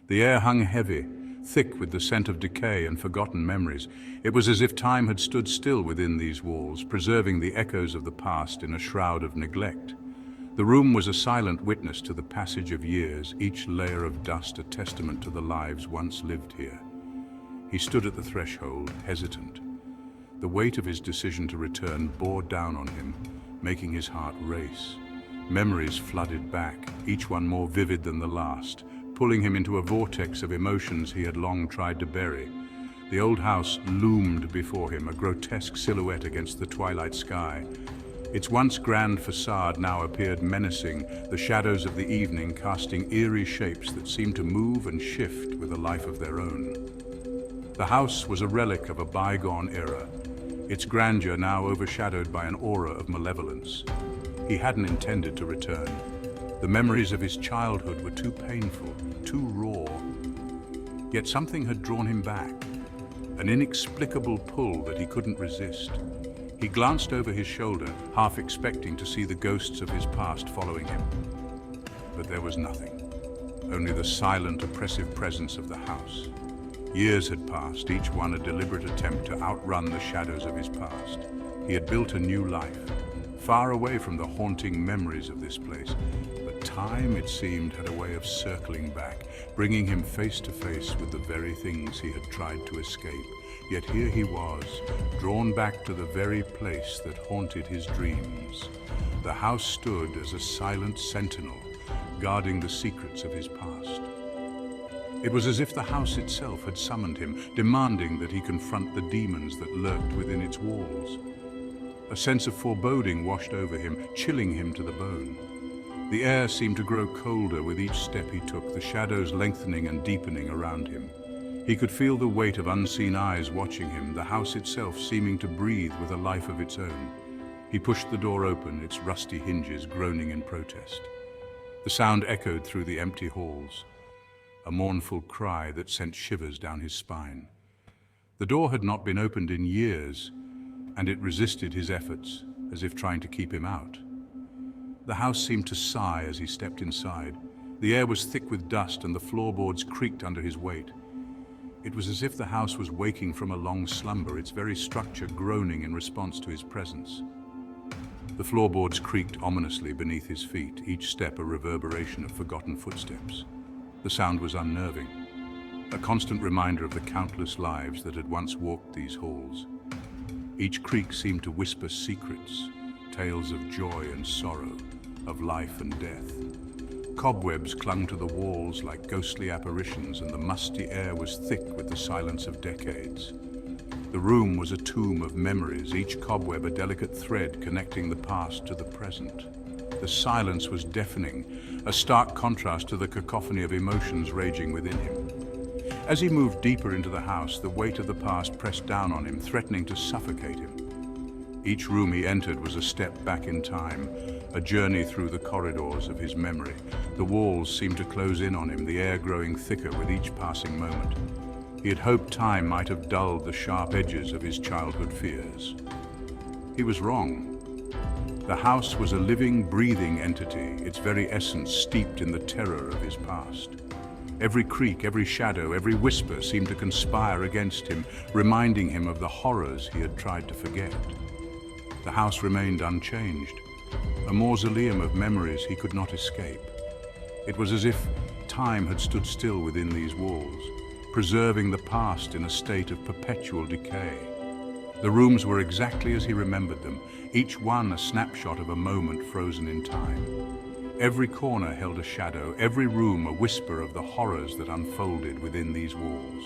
The air hung heavy, thick with the scent of decay and forgotten memories. It was as if time had stood still within these walls, preserving the echoes of the past in a shroud of neglect. The room was a silent witness to the passage of years, each layer of dust a testament to the lives once lived here. He stood at the threshold, hesitant. The weight of his decision to return bore down on him, making his heart race. Memories flooded back, each one more vivid than the last, pulling him into a vortex of emotions he had long tried to bury. The old house loomed before him, a grotesque silhouette against the twilight sky. Its once grand facade now appeared menacing, the shadows of the evening casting eerie shapes that seemed to move and shift with a life of their own. The house was a relic of a bygone era, its grandeur now overshadowed by an aura of malevolence. He hadn't intended to return. The memories of his childhood were too painful, too raw. Yet something had drawn him back, an inexplicable pull that he couldn't resist. He glanced over his shoulder, half expecting to see the ghosts of his past following him. But there was nothing, only the silent, oppressive presence of the house. Years had passed, each one a deliberate attempt to outrun the shadows of his past. He had built a new life, far away from the haunting memories of this place. But time, it seemed, had a way of circling back, bringing him face to face with the very things he had tried to escape. Yet here he was, drawn back to the very place that haunted his dreams. The house stood as a silent sentinel, guarding the secrets of his past. It was as if the house itself had summoned him, demanding that he confront the demons that lurked within its walls. A sense of foreboding washed over him, chilling him to the bone. The air seemed to grow colder with each step he took, the shadows lengthening and deepening around him. He could feel the weight of unseen eyes watching him, the house itself seeming to breathe with a life of its own. He pushed the door open, its rusty hinges groaning in protest. The sound echoed through the empty halls, a mournful cry that sent shivers down his spine. The door had not been opened in years, and it resisted his efforts, as if trying to keep him out. The house seemed to sigh as he stepped inside. The air was thick with dust and the floorboards creaked under his weight. It was as if the house was waking from a long slumber, its very structure groaning in response to his presence. The floorboards creaked ominously beneath his feet, each step a reverberation of forgotten footsteps. The sound was unnerving, a constant reminder of the countless lives that had once walked these halls. Each creak seemed to whisper secrets, tales of joy and sorrow, of life and death. Cobwebs clung to the walls like ghostly apparitions, and the musty air was thick with the silence of decades. The room was a tomb of memories, each cobweb a delicate thread connecting the past to the present. The silence was deafening, a stark contrast to the cacophony of emotions raging within him. As he moved deeper into the house, the weight of the past pressed down on him, threatening to suffocate him. Each room he entered was a step back in time, a journey through the corridors of his memory. The walls seemed to close in on him, the air growing thicker with each passing moment. He had hoped time might have dulled the sharp edges of his childhood fears. He was wrong. The house was a living, breathing entity, its very essence steeped in the terror of his past. Every creak, every shadow, every whisper seemed to conspire against him, reminding him of the horrors he had tried to forget. The house remained unchanged, a mausoleum of memories he could not escape. It was as if time had stood still within these walls, preserving the past in a state of perpetual decay. The rooms were exactly as he remembered them, each one a snapshot of a moment frozen in time. Every corner held a shadow, every room a whisper of the horrors that unfolded within these walls.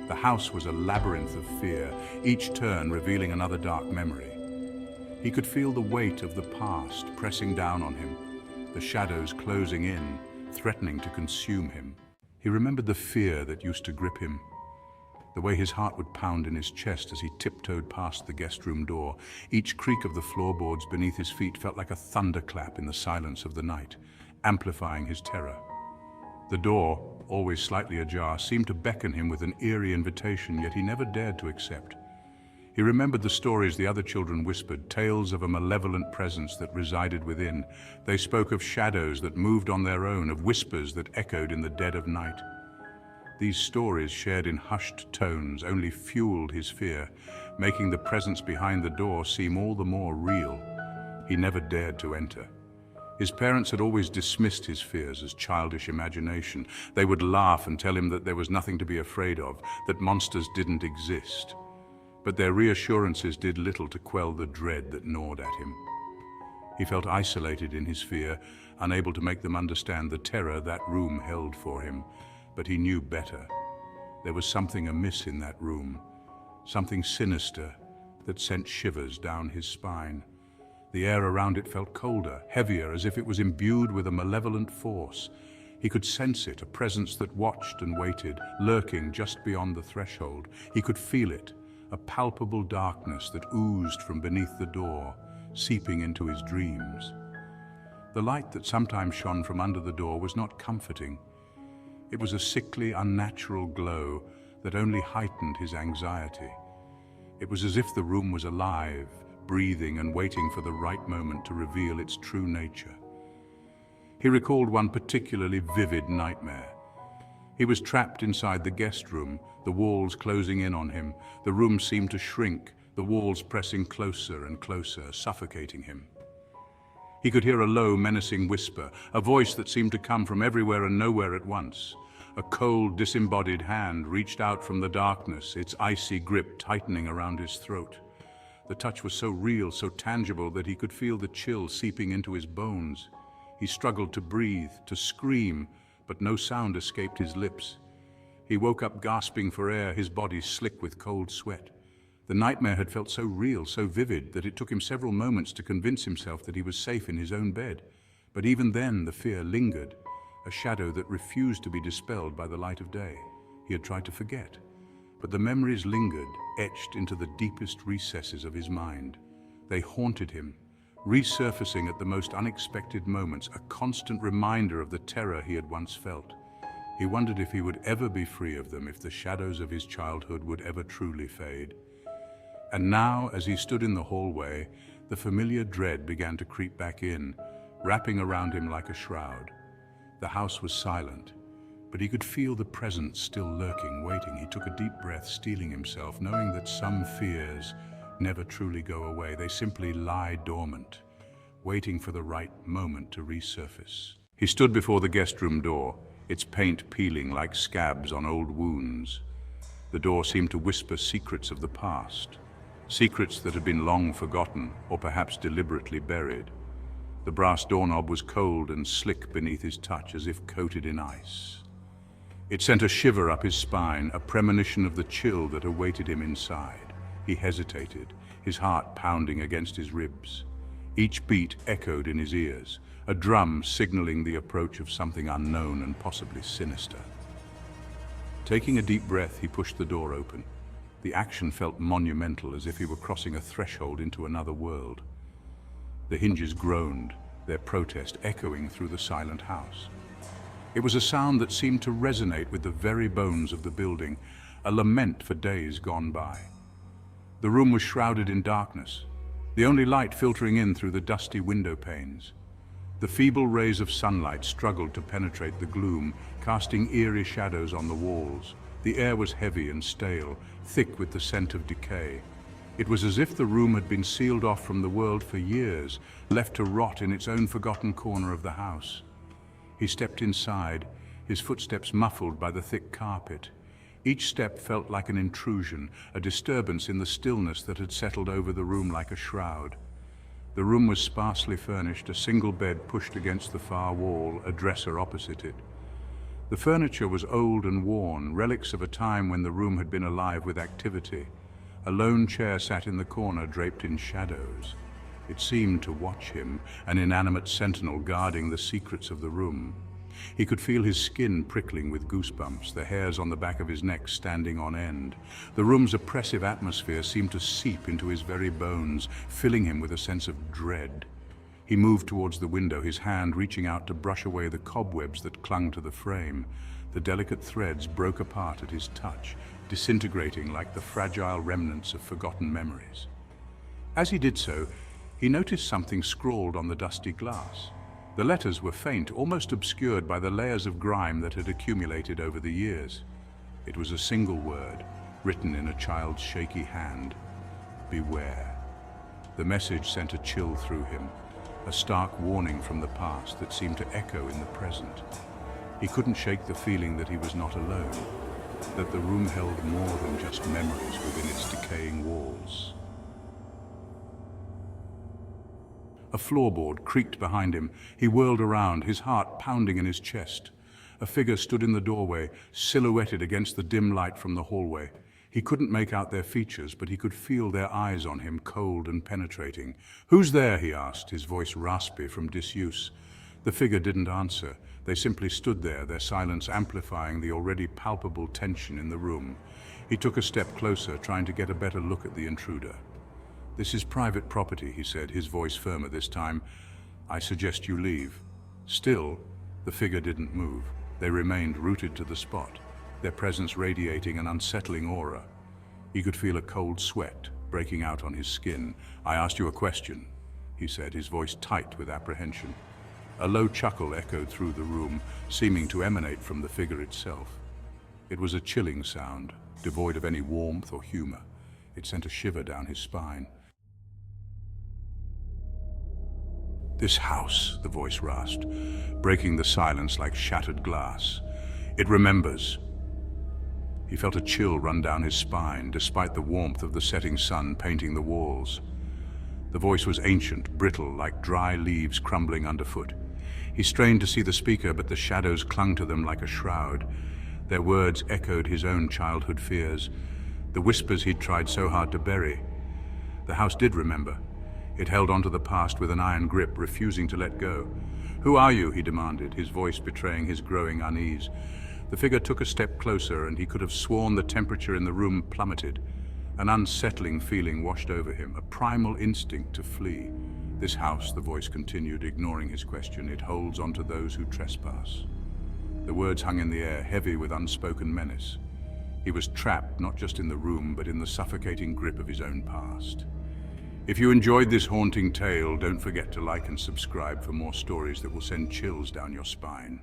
The house was a labyrinth of fear, each turn revealing another dark memory. He could feel the weight of the past pressing down on him, the shadows closing in, threatening to consume him. He remembered the fear that used to grip him, the way his heart would pound in his chest as he tiptoed past the guest room door. Each creak of the floorboards beneath his feet felt like a thunderclap in the silence of the night, amplifying his terror. The door, always slightly ajar, seemed to beckon him with an eerie invitation, yet he never dared to accept. He remembered the stories the other children whispered, tales of a malevolent presence that resided within. They spoke of shadows that moved on their own, of whispers that echoed in the dead of night. These stories, shared in hushed tones, only fueled his fear, making the presence behind the door seem all the more real. He never dared to enter. His parents had always dismissed his fears as childish imagination. They would laugh and tell him that there was nothing to be afraid of, that monsters didn't exist. But their reassurances did little to quell the dread that gnawed at him. He felt isolated in his fear, unable to make them understand the terror that room held for him. But he knew better. There was something amiss in that room, something sinister that sent shivers down his spine. The air around it felt colder, heavier, as if it was imbued with a malevolent force. He could sense it, a presence that watched and waited, lurking just beyond the threshold. He could feel it, a palpable darkness that oozed from beneath the door, seeping into his dreams. The light that sometimes shone from under the door was not comforting. It was a sickly, unnatural glow that only heightened his anxiety. It was as if the room was alive, breathing and waiting for the right moment to reveal its true nature. He recalled one particularly vivid nightmare. He was trapped inside the guest room, the walls closing in on him. The room seemed to shrink, the walls pressing closer and closer, suffocating him. He could hear a low, menacing whisper, a voice that seemed to come from everywhere and nowhere at once. A cold, disembodied hand reached out from the darkness, its icy grip tightening around his throat. The touch was so real, so tangible, that he could feel the chill seeping into his bones. He struggled to breathe, to scream, but no sound escaped his lips. He woke up gasping for air, his body slick with cold sweat. The nightmare had felt so real, so vivid, that it took him several moments to convince himself that he was safe in his own bed. But even then, the fear lingered, a shadow that refused to be dispelled by the light of day. He had tried to forget, but the memories lingered, etched into the deepest recesses of his mind. They haunted him, resurfacing at the most unexpected moments, a constant reminder of the terror he had once felt. He wondered if he would ever be free of them, if the shadows of his childhood would ever truly fade. And now, as he stood in the hallway, the familiar dread began to creep back in, wrapping around him like a shroud. The house was silent, but he could feel the presence still lurking, waiting. He took a deep breath, steeling himself, knowing that some fears never truly go away. They simply lie dormant, waiting for the right moment to resurface. He stood before the guest room door, its paint peeling like scabs on old wounds. The door seemed to whisper secrets of the past, secrets that had been long forgotten or perhaps deliberately buried. The brass doorknob was cold and slick beneath his touch, as if coated in ice. It sent a shiver up his spine, a premonition of the chill that awaited him inside. He hesitated, his heart pounding against his ribs. Each beat echoed in his ears, a drum signaling the approach of something unknown and possibly sinister. Taking a deep breath, he pushed the door open. The action felt monumental, as if he were crossing a threshold into another world. The hinges groaned, their protest echoing through the silent house. It was a sound that seemed to resonate with the very bones of the building, a lament for days gone by. The room was shrouded in darkness, the only light filtering in through the dusty window panes. The feeble rays of sunlight struggled to penetrate the gloom, casting eerie shadows on the walls. The air was heavy and stale, thick with the scent of decay. It was as if the room had been sealed off from the world for years, left to rot in its own forgotten corner of the house. He stepped inside, his footsteps muffled by the thick carpet. Each step felt like an intrusion, a disturbance in the stillness that had settled over the room like a shroud. The room was sparsely furnished, a single bed pushed against the far wall, a dresser opposite it. The furniture was old and worn, relics of a time when the room had been alive with activity. A lone chair sat in the corner, draped in shadows. It seemed to watch him, an inanimate sentinel guarding the secrets of the room. He could feel his skin prickling with goosebumps, the hairs on the back of his neck standing on end. The room's oppressive atmosphere seemed to seep into his very bones, filling him with a sense of dread. He moved towards the window, his hand reaching out to brush away the cobwebs that clung to the frame. The delicate threads broke apart at his touch, disintegrating like the fragile remnants of forgotten memories. As he did so, he noticed something scrawled on the dusty glass. The letters were faint, almost obscured by the layers of grime that had accumulated over the years. It was a single word, written in a child's shaky hand. Beware. The message sent a chill through him, a stark warning from the past that seemed to echo in the present. He couldn't shake the feeling that he was not alone, that the room held more than just memories within its decaying walls. A floorboard creaked behind him. He whirled around, his heart pounding in his chest. A figure stood in the doorway, silhouetted against the dim light from the hallway. He couldn't make out their features, but he could feel their eyes on him, cold and penetrating. "Who's there?" he asked, his voice raspy from disuse. The figure didn't answer. They simply stood there, their silence amplifying the already palpable tension in the room. He took a step closer, trying to get a better look at the intruder. "This is private property," he said, his voice firmer this time. "I suggest you leave." Still, the figure didn't move. They remained rooted to the spot, their presence radiating an unsettling aura. He could feel a cold sweat breaking out on his skin. "I asked you a question," he said, his voice tight with apprehension. A low chuckle echoed through the room, seeming to emanate from the figure itself. It was a chilling sound, devoid of any warmth or humor. It sent a shiver down his spine. "This house," the voice rasped, breaking the silence like shattered glass. "It remembers." He felt a chill run down his spine, despite the warmth of the setting sun painting the walls. The voice was ancient, brittle, like dry leaves crumbling underfoot. He strained to see the speaker, but the shadows clung to them like a shroud. Their words echoed his own childhood fears, the whispers he'd tried so hard to bury. The house did remember. It held onto the past with an iron grip, refusing to let go. "Who are you?" he demanded, his voice betraying his growing unease. The figure took a step closer, and he could have sworn the temperature in the room plummeted. An unsettling feeling washed over him, a primal instinct to flee. "This house," the voice continued, ignoring his question, "it holds onto those who trespass." The words hung in the air, heavy with unspoken menace. He was trapped not just in the room, but in the suffocating grip of his own past. If you enjoyed this haunting tale, don't forget to like and subscribe for more stories that will send chills down your spine.